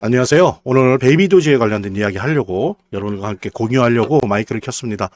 안녕하세요. 오늘 베이비도지에 관련된 이야기 하려고 여러분과 함께 공유하려고 마이크를 켰습니다.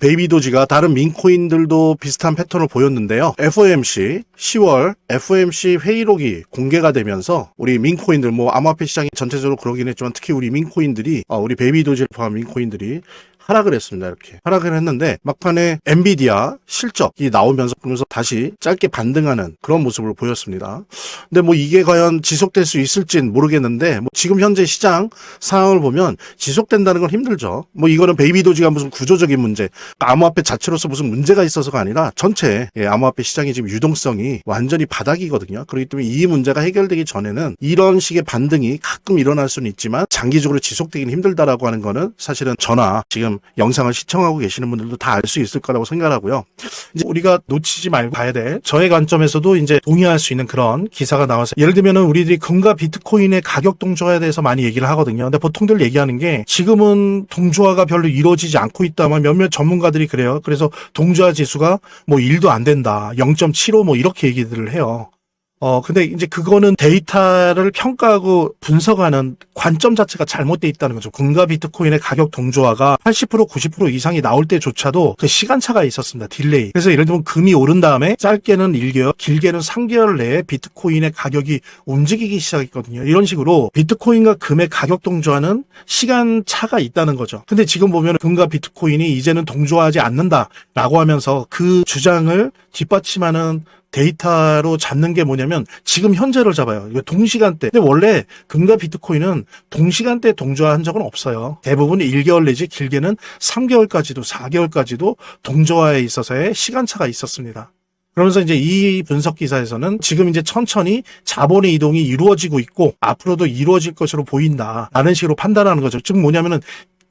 베이비도지가 다른 민코인들도 비슷한 패턴을 보였는데요. FOMC 10월 FOMC 회의록이 공개가 되면서 우리 민코인들 암호화폐 시장이 전체적으로 그러긴 했지만 특히 우리 민코인들이 우리 베이비도지를 포함한 민코인들이 하락을 했습니다. 이렇게 하락을 했는데 막판에 엔비디아 실적이 나오면서 그러면서 다시 짧게 반등하는 그런 모습을 보였습니다. 근데 이게 과연 지속될 수 있을진 모르겠는데 지금 현재 시장 상황을 보면 지속된다는 건 힘들죠. 이거는 베이비도지가 무슨 구조적인 문제, 암호화폐 자체로서 무슨 문제가 있어서가 아니라 전체 암호화폐 시장이 지금 유동성이 완전히 바닥이거든요. 그렇기 때문에 이 문제가 해결되기 전에는 이런 식의 반등이 가끔 일어날 수는 있지만 장기적으로 지속되기는 힘들다라고 하는 거는 사실은 저나 지금 영상을 시청하고 계시는 분들도 다 알 수 있을 거라고 생각하고요. 이제 우리가 놓치지 말고 봐야 돼. 저의 관점에서도 이제 동의할 수 있는 그런 기사가 나와서 예를 들면은 우리들이 금과 비트코인의 가격 동조화에 대해서 많이 얘기를 하거든요. 근데 보통들 얘기하는 게 지금은 동조화가 별로 이루어지지 않고 있다만 몇몇 전문가들이 그래요. 그래서 동조화 지수가 1도 안 된다. 0.75 이렇게 얘기들을 해요. 근데 이제 그거는 데이터를 평가하고 분석하는 관점 자체가 잘못되어 있다는 거죠. 금과 비트코인의 가격 동조화가 80% 90% 이상이 나올 때조차도 그 시간차가 있었습니다. 딜레이. 그래서 예를 들면 금이 오른 다음에 짧게는 1개월, 길게는 3개월 내에 비트코인의 가격이 움직이기 시작했거든요. 이런 식으로 비트코인과 금의 가격 동조화는 시간차가 있다는 거죠. 근데 지금 보면 금과 비트코인이 이제는 동조화하지 않는다라고 하면서 그 주장을 뒷받침하는 데이터로 잡는 게 뭐냐면 지금 현재를 잡아요. 이거 동시간대. 근데 원래 금과 비트코인은 동시간대 동조화한 적은 없어요. 대부분 1개월 내지 길게는 3개월까지도 4개월까지도 동조화에 있어서의 시간차가 있었습니다. 그러면서 이제 이 분석 기사에서는 지금 이제 천천히 자본의 이동이 이루어지고 있고 앞으로도 이루어질 것으로 보인다. 라는 식으로 판단하는 거죠. 즉 뭐냐면은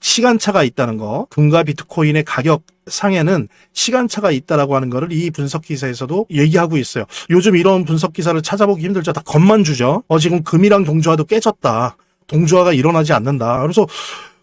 시간차가 있다는 거, 금과 비트코인의 가격 상에는 시간차가 있다라고 하는 거를 이 분석 기사에서도 얘기하고 있어요. 요즘 이런 분석 기사를 찾아보기 힘들죠. 다 겉만 주죠. 지금 금이랑 동조화도 깨졌다. 동조화가 일어나지 않는다. 그래서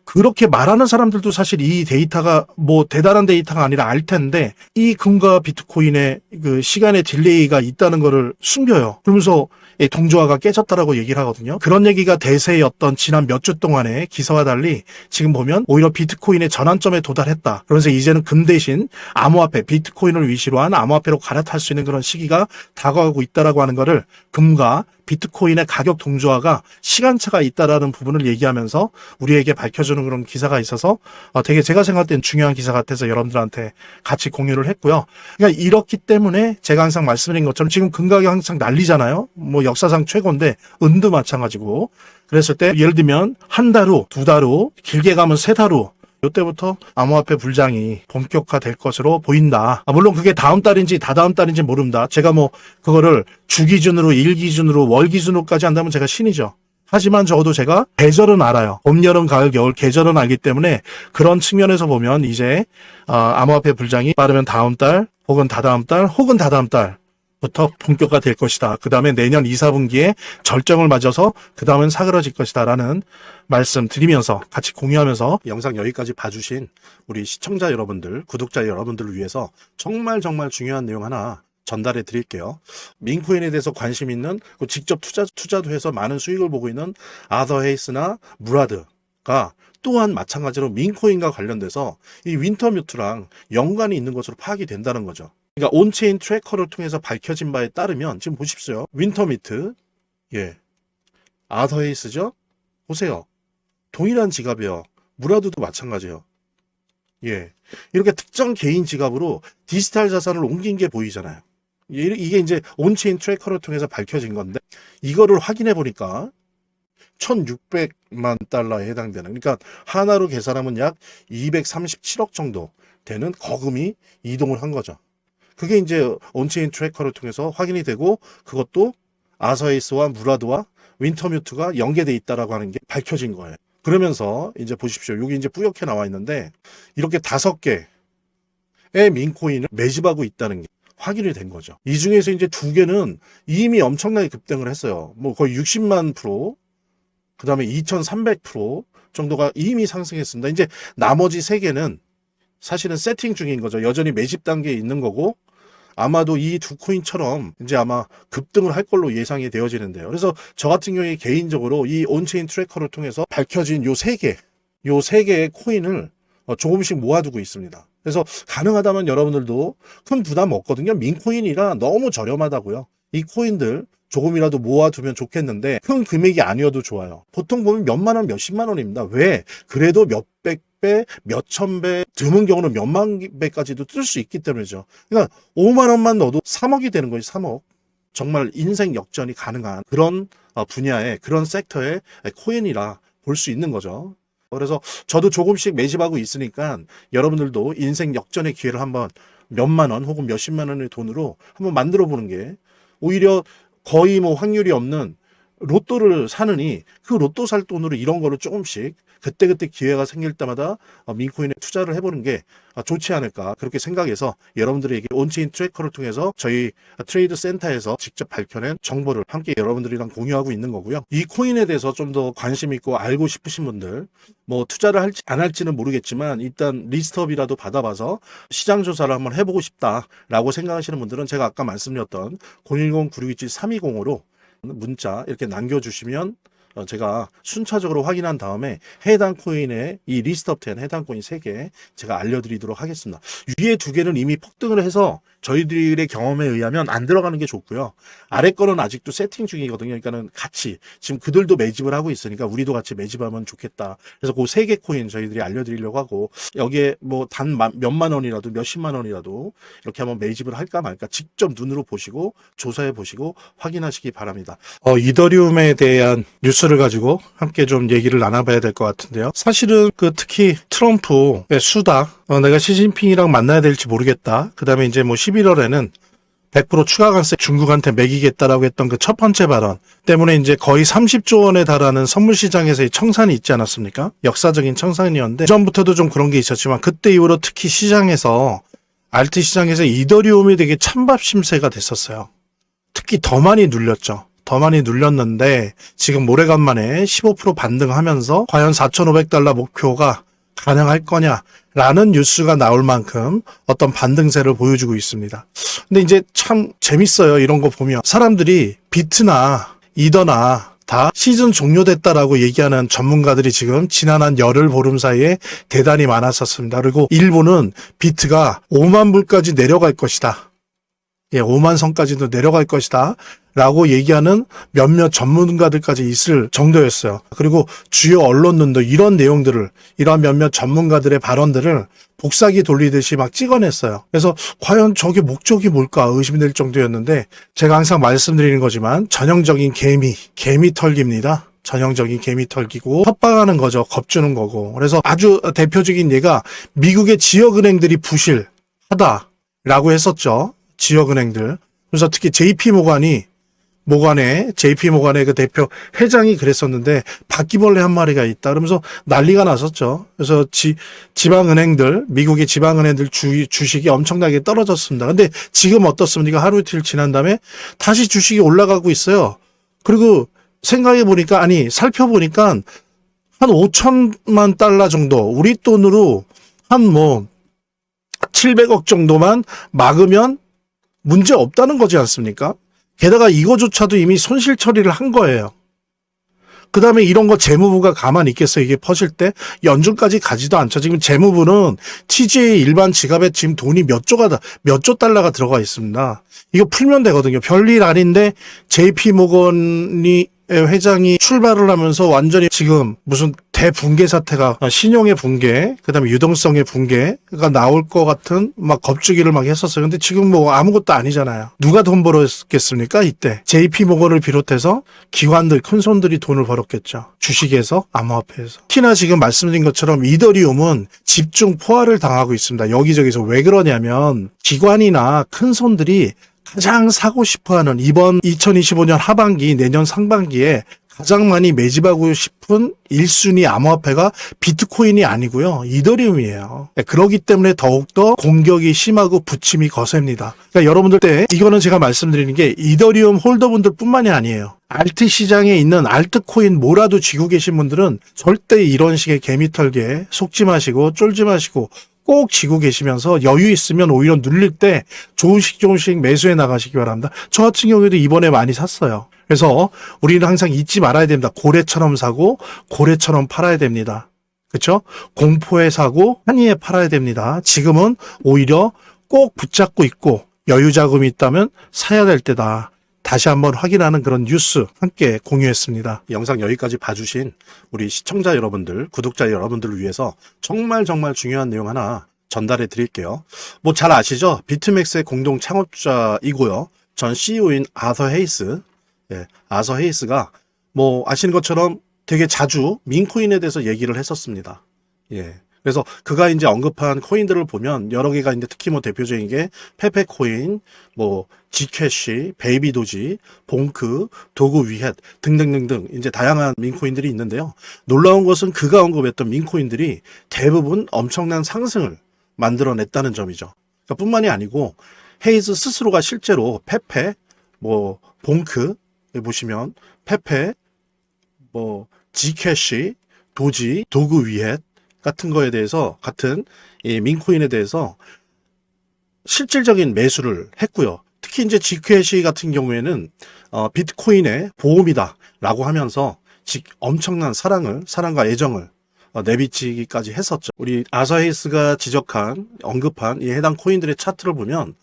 그렇게 말하는 사람들도 사실 이 데이터가 대단한 데이터가 아니라 알 텐데 이 금과 비트코인의 그 시간의 딜레이가 있다는 거를 숨겨요. 그러면서 동조화가 깨졌다라고 얘기를 하거든요. 그런 얘기가 대세였던 지난 몇 주 동안의 기사와 달리 지금 보면 오히려 비트코인의 전환점에 도달했다. 그러면서 이제는 금 대신 암호화폐, 비트코인을 위시로 한 암호화폐로 갈아탈 수 있는 그런 시기가 다가오고 있다라고 하는 거를 금과 비트코인의 가격 동조화가 시간차가 있다라는 부분을 얘기하면서 우리에게 밝혀주는 그런 기사가 있어서 되게 제가 생각할 땐 중요한 기사 같아서 여러분들한테 같이 공유를 했고요. 그러니까 이렇기 때문에 제가 항상 말씀드린 것처럼 지금 금 가격 항상 난리잖아요. 역사상 최고인데 은도 마찬가지고 그랬을 때 예를 들면 한 달 후, 두 달 후, 길게 가면 세 달 후 이때부터 암호화폐 불장이 본격화될 것으로 보인다. 물론 그게 다음 달인지 다다음 달인지 모릅니다. 제가 그거를 주 기준으로, 일 기준으로, 월 기준으로까지 한다면 제가 신이죠. 하지만 적어도 제가 계절은 알아요. 봄, 여름, 가을, 겨울 계절은 알기 때문에 그런 측면에서 보면 이제 암호화폐 불장이 빠르면 다음 달 혹은 다다음 달 혹은 다다음 달부터 본격화될 것이다. 그 다음에 내년 2, 4분기에 절정을 맞아서 그 다음엔 사그러질 것이다 라는 말씀 드리면서 같이 공유하면서 영상 여기까지 봐주신 우리 시청자 여러분들, 구독자 여러분들을 위해서 정말 중요한 내용 하나 전달해 드릴게요. 민코인에 대해서 관심 있는 직접 투자도 해서 많은 수익을 보고 있는 아더 헤이스나 무라드가 또한 마찬가지로 민코인과 관련돼서 이 윈터뮤트랑 연관이 있는 것으로 파악이 된다는 거죠. 그러니까 온체인 트래커를 통해서 밝혀진 바에 따르면 지금 보십시오. 윈터뮤트, 아더 헤이스죠? 보세요. 동일한 지갑이요. 무라드도 마찬가지예요. 이렇게 특정 개인 지갑으로 디지털 자산을 옮긴 게 보이잖아요. 이게 이제 온체인 트래커를 통해서 밝혀진 건데 이거를 확인해 보니까 1,600만 달러에 해당되는, 그러니까 하나로 계산하면 약 237억 정도 되는 거금이 이동을 한 거죠. 그게 이제 온체인 트래커를 통해서 확인이 되고 그것도 아서에이스와 무라드와 윈터뮤트가 연계돼 있다라고 하는 게 밝혀진 거예요. 그러면서 이제 보십시오. 여기 이제 뿌옇게 나와 있는데 이렇게 5개의 민코인을 매집하고 있다는 게 확인이 된 거죠. 이 중에서 이제 2개는 이미 엄청나게 급등을 했어요. 거의 60만 %, 그 다음에 2300% 정도가 이미 상승했습니다. 이제 나머지 3개는 사실은 세팅 중인 거죠. 여전히 매집 단계에 있는 거고 아마도 이 두 코인처럼 이제 아마 급등을 할 걸로 예상이 되어지는데요. 그래서 저 같은 경우에 개인적으로 이 온체인 트래커를 통해서 밝혀진 요 세 개의 코인을 조금씩 모아두고 있습니다. 그래서 가능하다면 여러분들도 큰 부담 없거든요. 민코인이라 너무 저렴하다고요. 이 코인들 조금이라도 모아두면 좋겠는데 큰 금액이 아니어도 좋아요. 보통 보면 몇만 원, 몇십만 원입니다. 왜? 그래도 몇백 배, 몇천 배, 드문 경우는 몇만 배까지도 뜰 수 있기 때문이죠. 그러니까 5만 원만 넣어도 3억이 되는 거예요. 3억. 정말 인생 역전이 가능한 그런 분야의 그런 섹터의 코인이라 볼 수 있는 거죠. 그래서 저도 조금씩 매집하고 있으니까 여러분들도 인생 역전의 기회를 한번 몇만 원 혹은 몇십만 원의 돈으로 한번 만들어 보는 게 오히려 거의 뭐 확률이 없는 로또를 사느니 그 로또 살 돈으로 이런 거를 조금씩 그때그때 기회가 생길 때마다 민코인에 투자를 해보는 게 좋지 않을까 그렇게 생각해서 여러분들에게 온체인 트래커를 통해서 저희 트레이드 센터에서 직접 밝혀낸 정보를 함께 여러분들이랑 공유하고 있는 거고요. 이 코인에 대해서 좀 더 관심 있고 알고 싶으신 분들 뭐 투자를 할지 안 할지는 모르겠지만 일단 리스트업이라도 받아봐서 시장 조사를 한번 해보고 싶다라고 생각하시는 분들은 제가 아까 말씀드렸던 010-9627-3205로 문자 이렇게 남겨주시면 제가 순차적으로 확인한 다음에 해당 코인의 이 리스트업 된 해당 코인 3개 제가 알려드리도록 하겠습니다. 위에 2개는 이미 폭등을 해서 저희들의 경험에 의하면 안 들어가는 게 좋고요. 아래 거는 아직도 세팅 중이거든요. 그러니까는 같이 지금 그들도 매집을 하고 있으니까 우리도 같이 매집하면 좋겠다. 그래서 그 3개 코인 저희들이 알려드리려고 하고 여기에 뭐 단 몇만 원이라도 몇십만 원이라도 이렇게 한번 매집을 할까 말까 직접 눈으로 보시고 조사해 보시고 확인하시기 바랍니다. 이더리움에 대한 뉴스를 가지고 함께 좀 얘기를 나눠봐야 될 것 같은데요. 사실은 특히 트럼프의 수다 내가 시진핑이랑 만나야 될지 모르겠다. 그 다음에 이제 뭐 11월에는 100% 추가 관세 중국한테 매기겠다라고 했던 그 첫 번째 발언 때문에 이제 거의 30조 원에 달하는 선물 시장에서의 청산이 있지 않았습니까? 역사적인 청산이었는데 전부터도 좀 그런 게 있었지만 그때 이후로 특히 시장에서 알트 시장에서 이더리움이 되게 찬밥 심세가 됐었어요. 특히 더 많이 눌렸죠. 더 많이 눌렸는데 지금 오래간만에 15% 반등하면서 과연 4,500달러 목표가 가능할 거냐라는 뉴스가 나올 만큼 어떤 반등세를 보여주고 있습니다. 근데 이제 참 재밌어요. 이런 거 보면 사람들이 비트나 이더나 다 시즌 종료됐다라고 얘기하는 전문가들이 지금 지난 한 열흘 보름 사이에 대단히 많았었습니다. 그리고 일부는 비트가 5만 불까지 내려갈 것이다. 5만 선까지도 내려갈 것이다. 라고 얘기하는 몇몇 전문가들까지 있을 정도였어요. 그리고 주요 언론들도 이런 내용들을, 이러한 몇몇 전문가들의 발언들을 복사기 돌리듯이 막 찍어냈어요. 그래서 과연 저게 목적이 뭘까 의심될 정도였는데 제가 항상 말씀드리는 거지만 전형적인 개미 털기입니다. 전형적인 개미 털기고 협박하는 거죠. 겁주는 거고. 그래서 아주 대표적인 예가 미국의 지역은행들이 부실하다라고 했었죠. 지역은행들. 그래서 특히 JP모간의 그 대표 회장이 그랬었는데 바퀴벌레 한 마리가 있다 그러면서 난리가 났었죠. 그래서 지방은행들, 미국의 지방은행들 주식이 엄청나게 떨어졌습니다. 근데 지금 어떻습니까? 하루 이틀 지난 다음에 다시 주식이 올라가고 있어요. 그리고 살펴보니까 한 5천만 달러 정도, 우리 돈으로 한 700억 정도만 막으면 문제 없다는 거지 않습니까? 게다가 이거조차도 이미 손실 처리를 한 거예요. 그 다음에 이런 거 재무부가 가만히 있겠어요? 이게 퍼질 때 연준까지 가지도 않죠. 지금 재무부는 TGA 일반 지갑에 지금 돈이 몇 조 달러가 들어가 있습니다. 이거 풀면 되거든요. 별일 아닌데 JP모건이 회장이 출발을 하면서 완전히 지금 무슨 대붕괴 사태가 신용의 붕괴, 그다음에 유동성의 붕괴가 나올 것 같은 막 겁주기를 막 했었어요. 근데 지금 뭐 아무것도 아니잖아요. 누가 돈 벌었겠습니까? 이때 JP모건을 비롯해서 기관들, 큰 손들이 돈을 벌었겠죠. 주식에서, 암호화폐에서. 특히나 지금 말씀드린 것처럼 이더리움은 집중 포화를 당하고 있습니다. 여기저기서. 왜 그러냐면 기관이나 큰 손들이 가장 사고 싶어하는 이번 2025년 하반기, 내년 상반기에 가장 많이 매집하고 싶은 1순위 암호화폐가 비트코인이 아니고요. 이더리움이에요. 그렇기 때문에 더욱더 공격이 심하고 부침이 거셉니다. 그러니까 여러분들 때 이거는 제가 말씀드리는 게 이더리움 홀더분들 뿐만이 아니에요. 알트 시장에 있는 알트코인 뭐라도 쥐고 계신 분들은 절대 이런 식의 개미털기에 속지 마시고 쫄지 마시고 꼭 쥐고 계시면서 여유 있으면 오히려 눌릴 때 조금씩 매수해 나가시기 바랍니다. 저 같은 경우에도 이번에 많이 샀어요. 그래서 우리는 항상 잊지 말아야 됩니다. 고래처럼 사고 고래처럼 팔아야 됩니다. 그렇죠? 공포에 사고 한이에 팔아야 됩니다. 지금은 오히려 꼭 붙잡고 있고 여유 자금이 있다면 사야 될 때다. 다시 한번 확인하는 그런 뉴스 함께 공유했습니다. 영상 여기까지 봐주신 우리 시청자 여러분들, 구독자 여러분들을 위해서 정말 중요한 내용 하나 전달해 드릴게요. 뭐 잘 아시죠? 비트맥스의 공동 창업자이고요. 전 CEO인 아서 헤이스. 아서 헤이스가 뭐 아시는 것처럼 되게 자주 민코인에 대해서 얘기를 했었습니다. 그래서 그가 이제 언급한 코인들을 보면 여러 개가 있는데 특히 뭐 대표적인 게 페페코인, 뭐 지캐시, 베이비도지, 봉크, 도구 위헷 등등등등 이제 다양한 민코인들이 있는데요. 놀라운 것은 그가 언급했던 민코인들이 대부분 엄청난 상승을 만들어냈다는 점이죠. 그러니까 뿐만이 아니고 헤이즈 스스로가 실제로 페페, 뭐 봉크 보시면 페페, 뭐 지캐시, 도지, 도구 위헷 같은 거에 대해서 같은 이 민코인에 대해서 실질적인 매수를 했고요. 특히 이제 지캐시 같은 경우에는 비트코인의 보험이다라고 하면서 엄청난 사랑과 애정을 내비치기까지 했었죠. 우리 아서헤이스가 언급한 이 해당 코인들의 차트를 보면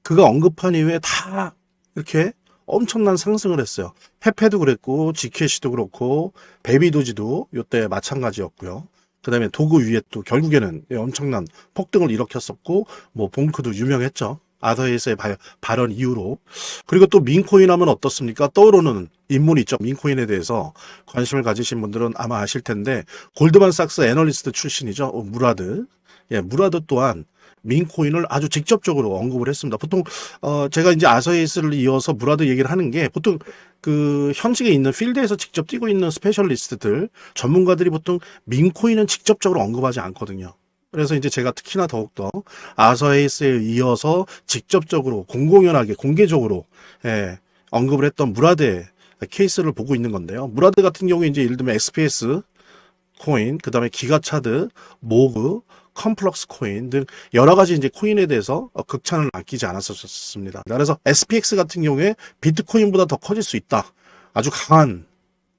그가 언급한 이후에 다 이렇게 엄청난 상승을 했어요. 페페도 그랬고 지캐시도 그렇고 베이비도지도 이때 마찬가지였고요. 그 다음에 도구 위에 또 결국에는 엄청난 폭등을 일으켰었고 뭐 봉크도 유명했죠. 아서헤이스의 발언 이후로. 그리고 또 민코인 하면 어떻습니까? 떠오르는 인물이 있죠. 민코인에 대해서 관심을 가지신 분들은 아마 아실 텐데 골드만삭스 애널리스트 출신이죠. 무라드. 무라드 또한 민코인을 아주 직접적으로 언급을 했습니다. 보통 제가 이제 아서헤이스를 이어서 무라드 얘기를 하는 게 보통 그 현직에 있는 필드에서 직접 뛰고 있는 스페셜리스트들, 전문가들이 보통 민코인은 직접적으로 언급하지 않거든요. 그래서 이제 제가 특히나 더욱더 아서헤이스에 이어서 직접적으로 공공연하게 공개적으로 언급을 했던 무라드의 케이스를 보고 있는 건데요. 무라드 같은 경우에 이제 예를 들면 XPS 코인, 그 다음에 기가차드, 모그, 컴플럭스 코인 등 여러 가지 이제 코인에 대해서 극찬을 아끼지 않았었습니다. 그래서 SPX 같은 경우에 비트코인보다 더 커질 수 있다. 아주 강한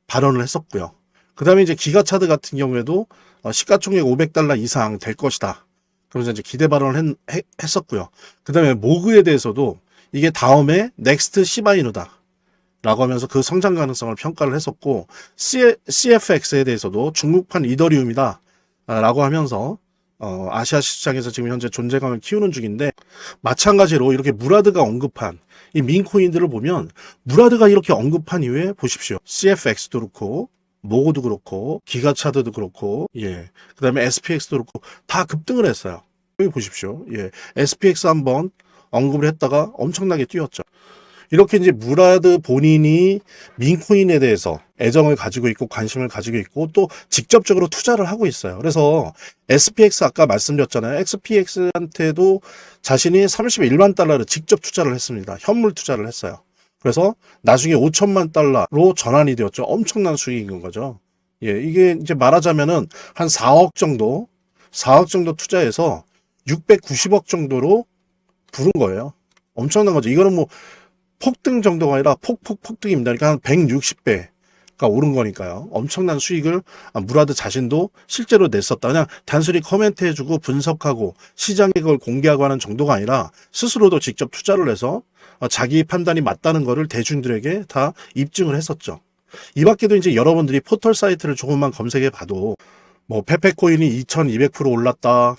발언을 했었고요. 그 다음에 이제 기가차드 같은 경우에도 시가총액 $500 이상 될 것이다. 그러면서 이제 기대 발언을 했었고요. 그 다음에 모그에 대해서도 이게 다음에 넥스트 시바이누다. 라고 하면서 그 성장 가능성을 평가를 했었고 CFX에 대해서도 중국판 이더리움이다. 라고 하면서 아시아 시장에서 지금 현재 존재감을 키우는 중인데 마찬가지로 이렇게 무라드가 언급한 이 민코인들을 보면 무라드가 이렇게 언급한 이후에 보십시오. CFX도 그렇고 모고도 그렇고 기가차드도 그렇고 그 다음에 SPX도 그렇고 다 급등을 했어요. 여기 보십시오. SPX 한번 언급을 했다가 엄청나게 뛰었죠. 이렇게 이제 무라드 본인이 민코인에 대해서 애정을 가지고 있고 관심을 가지고 있고 또 직접적으로 투자를 하고 있어요. 그래서 SPX 아까 말씀드렸잖아요. XPX한테도 자신이 $31만 직접 투자를 했습니다. 현물 투자를 했어요. 그래서 나중에 $5천만 전환이 되었죠. 엄청난 수익인 거죠. 이게 이제 말하자면은 한 4억 정도 투자해서 690억 정도로 부른 거예요. 엄청난 거죠. 이거는 뭐 폭등 정도가 아니라 폭등입니다. 그러니까 한 160배가 오른 거니까요. 엄청난 수익을 무라드 자신도 실제로 냈었다. 그냥 단순히 코멘트해주고 분석하고 시장에 그걸 공개하고 하는 정도가 아니라 스스로도 직접 투자를 해서 자기 판단이 맞다는 거를 대중들에게 다 입증을 했었죠. 이 밖에도 이제 여러분들이 포털 사이트를 조금만 검색해 봐도 뭐 페페코인이 2200% 올랐다.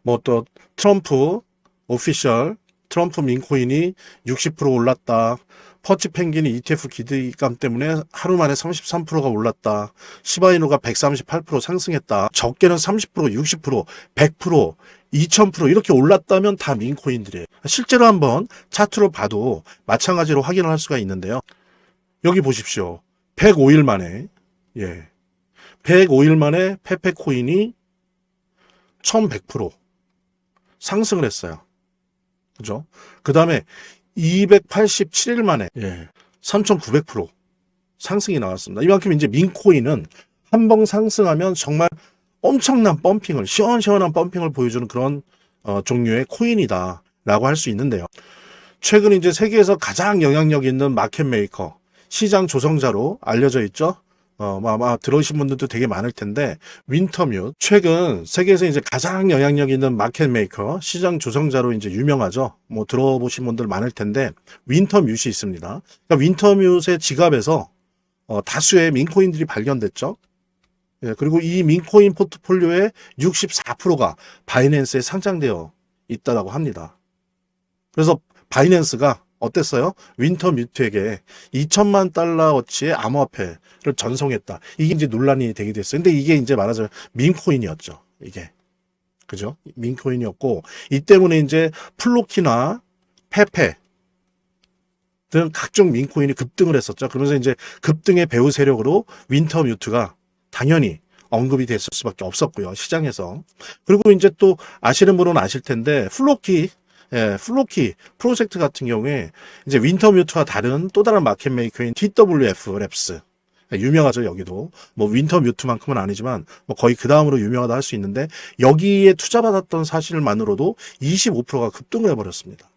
뭐 또 트럼프 오피셜 트럼프 민코인이 60% 올랐다. 퍼치 펭귄이 ETF 기대감 때문에 하루 만에 33%가 올랐다. 시바이누가 138% 상승했다. 적게는 30%, 60%, 100%, 2000% 이렇게 올랐다면 다 민코인들이에요. 실제로 한번 차트로 봐도 마찬가지로 확인을 할 수가 있는데요. 여기 보십시오. 105일 만에 105일 만에 페페코인이 1100% 상승을 했어요. 그죠? 그 다음에 287일 만에 3900% 상승이 나왔습니다. 이만큼 이제 민코인은 한 번 상승하면 정말 엄청난 펌핑을 시원시원한 펌핑을 보여주는 그런 종류의 코인이다 라고 할 수 있는데요. 최근 이제 세계에서 가장 영향력 있는 마켓 메이커, 시장 조성자로 알려져 있죠. 아마 들어오신 분들도 되게 많을 텐데, 윈터뮤트. 최근 세계에서 이제 가장 영향력 있는 마켓 메이커, 시장 조성자로 이제 유명하죠. 뭐 들어보신 분들 많을 텐데, 윈터뮤트이 있습니다. 그러니까 윈터뮤트의 지갑에서 다수의 민코인들이 발견됐죠. 예, 그리고 이 민코인 포트폴리오의 64%가 바이낸스에 상장되어 있다고 합니다. 그래서 바이낸스가 어땠어요? 윈터뮤트에게 2천만 달러어치의 암호화폐를 전송했다. 이게 이제 논란이 되게 됐어요. 근데 이게 이제 말하자면 민코인이었죠. 이게. 그죠? 민코인이었고, 이 때문에 이제 플로키나 페페 등 각종 민코인이 급등을 했었죠. 그러면서 이제 급등의 배후 세력으로 윈터뮤트가 당연히 언급이 됐을 수밖에 없었고요. 시장에서. 그리고 이제 또 아시는 분은 아실 텐데, 플로키 프로젝트 같은 경우에 이제 윈터뮤트와 다른 또 다른 마켓 메이커인 TWF 랩스, 유명하죠. 여기도 뭐 윈터뮤트만큼은 아니지만 뭐 거의 그 다음으로 유명하다 할 수 있는데, 여기에 투자받았던 사실만으로도 25%가 급등을 해버렸습니다.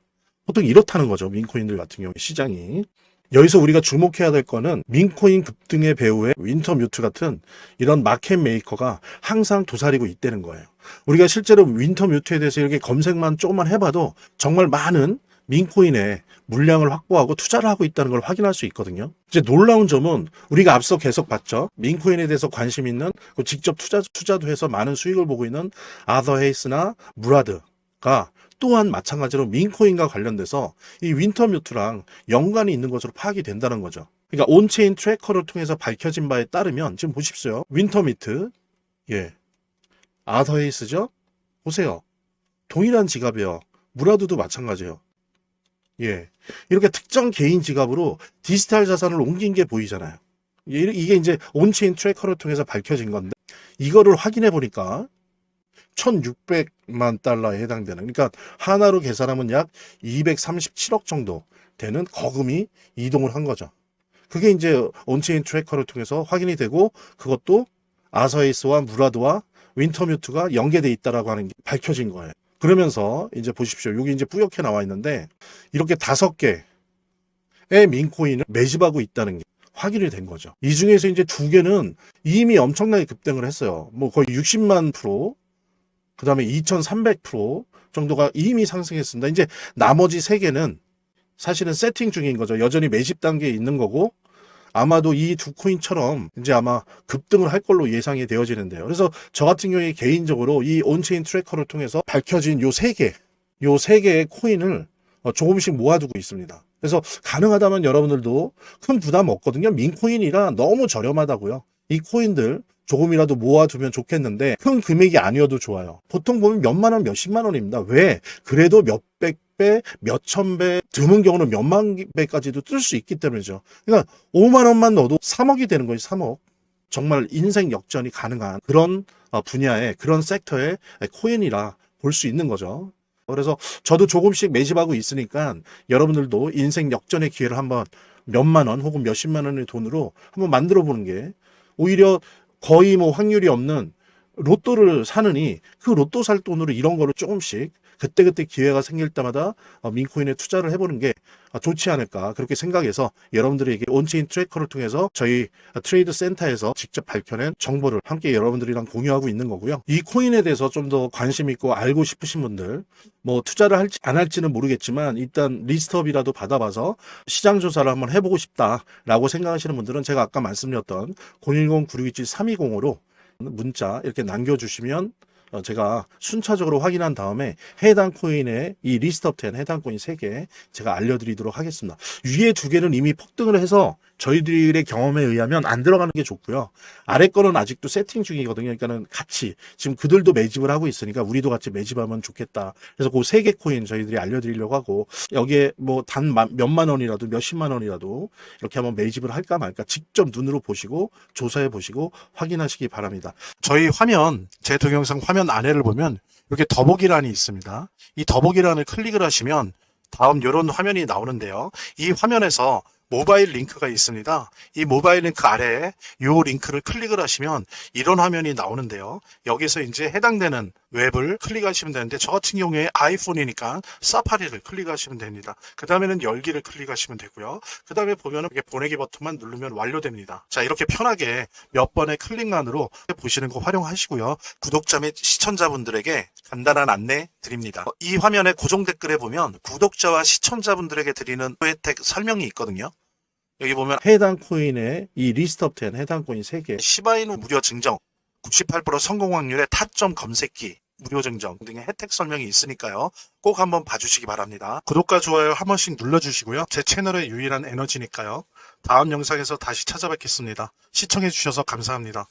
보통 이렇다는 거죠. 민코인들 같은 경우에 시장이. 여기서 우리가 주목해야 될 거는 민코인 급등의 배후에 윈터뮤트 같은 이런 마켓 메이커가 항상 도사리고 있다는 거예요. 우리가 실제로 윈터뮤트에 대해서 이렇게 검색만 조금만 해봐도 정말 많은 민코인의 물량을 확보하고 투자를 하고 있다는 걸 확인할 수 있거든요. 이제 놀라운 점은 우리가 앞서 계속 봤죠. 민코인에 대해서 관심 있는, 직접 투자도 해서 많은 수익을 보고 있는 아더 헤이스나 무라드가 또한 마찬가지로 민코인과 관련돼서 이 윈터뮤트랑 연관이 있는 것으로 파악이 된다는 거죠. 그러니까 온체인 트래커를 통해서 밝혀진 바에 따르면 지금 보십시오. 윈터뮤트, 예, 아더 헤이스죠. 보세요. 동일한 지갑이에요. 무라드도 마찬가지예요. 예, 이렇게 특정 개인 지갑으로 디지털 자산을 옮긴 게 보이잖아요. 이게 이제 온체인 트래커를 통해서 밝혀진 건데, 이거를 확인해 보니까 1,600만 달러에 해당되는, 그러니까 하나로 계산하면 약 237억 정도 되는 거금이 이동을 한 거죠. 그게 이제 온체인 트래커를 통해서 확인이 되고, 그것도 아서에이스와 무라드와 윈터뮤트가 연계돼 있다라고 하는 게 밝혀진 거예요. 그러면서 이제 보십시오. 여기 이제 뿌옇게 나와 있는데, 이렇게 5개의 민코인을 매집하고 있다는 게 확인이 된 거죠. 이 중에서 이제 2개는 이미 엄청나게 급등을 했어요. 뭐 거의 60만 프로, 그 다음에 2300% 정도가 이미 상승했습니다. 이제 나머지 3개는 사실은 세팅 중인 거죠. 여전히 매집 단계에 있는 거고, 아마도 이 2코인처럼 이제 아마 급등을 할 걸로 예상이 되어지는데요. 그래서 저 같은 경우에 개인적으로 이 온체인 트래커를 통해서 밝혀진 요 3개의 코인을 조금씩 모아두고 있습니다. 그래서 가능하다면 여러분들도 큰 부담 없거든요. 민코인이라 너무 저렴하다고요. 이 코인들 조금이라도 모아두면 좋겠는데, 큰 금액이 아니어도 좋아요. 보통 보면 몇만 원, 몇십만 원입니다. 왜? 그래도 몇백 배, 몇천 배, 드문 경우는 몇만 배까지도 뜰 수 있기 때문이죠. 그러니까 5만 원만 넣어도 3억이 되는 거예요. 3억. 정말 인생 역전이 가능한 그런 분야의, 그런 섹터의 코인이라 볼 수 있는 거죠. 그래서 저도 조금씩 매집하고 있으니까 여러분들도 인생 역전의 기회를 한번 몇만 원 혹은 몇십만 원의 돈으로 한번 만들어 보는 게, 오히려 거의 뭐 확률이 없는 로또를 사느니 그 로또 살 돈으로 이런 거를 조금씩 그때그때 기회가 생길 때마다 민코인에 투자를 해보는 게 좋지 않을까, 그렇게 생각해서 여러분들에게 온체인 트래커를 통해서 저희 트레이드 센터에서 직접 밝혀낸 정보를 함께 여러분들이랑 공유하고 있는 거고요. 이 코인에 대해서 좀 더 관심 있고 알고 싶으신 분들, 뭐 투자를 할지 안 할지는 모르겠지만 일단 리스트업이라도 받아봐서 시장 조사를 한번 해보고 싶다라고 생각하시는 분들은 제가 아까 말씀드렸던 010-9627-320으로 문자 이렇게 남겨주시면 제가 순차적으로 확인한 다음에 해당 코인의 이 리스트업 된 해당 코인 3개 제가 알려드리도록 하겠습니다. 위에 2개는 이미 폭등을 해서 저희들의 경험에 의하면 안 들어가는 게 좋고요. 아래 거는 아직도 세팅 중이거든요. 그러니까는 같이 지금 그들도 매집을 하고 있으니까 우리도 같이 매집하면 좋겠다. 그래서 그 3개 코인 저희들이 알려드리려고 하고, 여기에 뭐 단 몇만 원이라도 몇십만 원이라도 이렇게 한번 매집을 할까 말까 직접 눈으로 보시고 조사해 보시고 확인하시기 바랍니다. 저희 화면, 제 동영상 화면 아래를 보면 이렇게 더보기란이 있습니다. 이 더보기란을 클릭을 하시면 다음 이런 화면이 나오는데요. 이 화면에서 모바일 링크가 있습니다. 이 모바일 링크 아래에 이 링크를 클릭을 하시면 이런 화면이 나오는데요. 여기서 이제 해당되는 웹을 클릭하시면 되는데 저 같은 경우에 아이폰이니까 사파리를 클릭하시면 됩니다. 그 다음에는 열기를 클릭하시면 되고요. 그 다음에 보면은 이렇게 보내기 버튼만 누르면 완료됩니다. 자, 이렇게 편하게 몇 번의 클릭만으로 보시는 거 활용하시고요. 구독자 및 시청자분들에게 간단한 안내 드립니다. 이 화면의 고정 댓글에 보면 구독자와 시청자분들에게 드리는 혜택 설명이 있거든요. 여기 보면 해당 코인의 이 리스트업10 해당 코인 3개, 시바이누 무료 증정, 98% 성공 확률의 타점 검색기 무료 증정 등의 혜택 설명이 있으니까요. 꼭 한번 봐주시기 바랍니다. 구독과 좋아요 한 번씩 눌러주시고요. 제 채널의 유일한 에너지니까요. 다음 영상에서 다시 찾아뵙겠습니다. 시청해주셔서 감사합니다.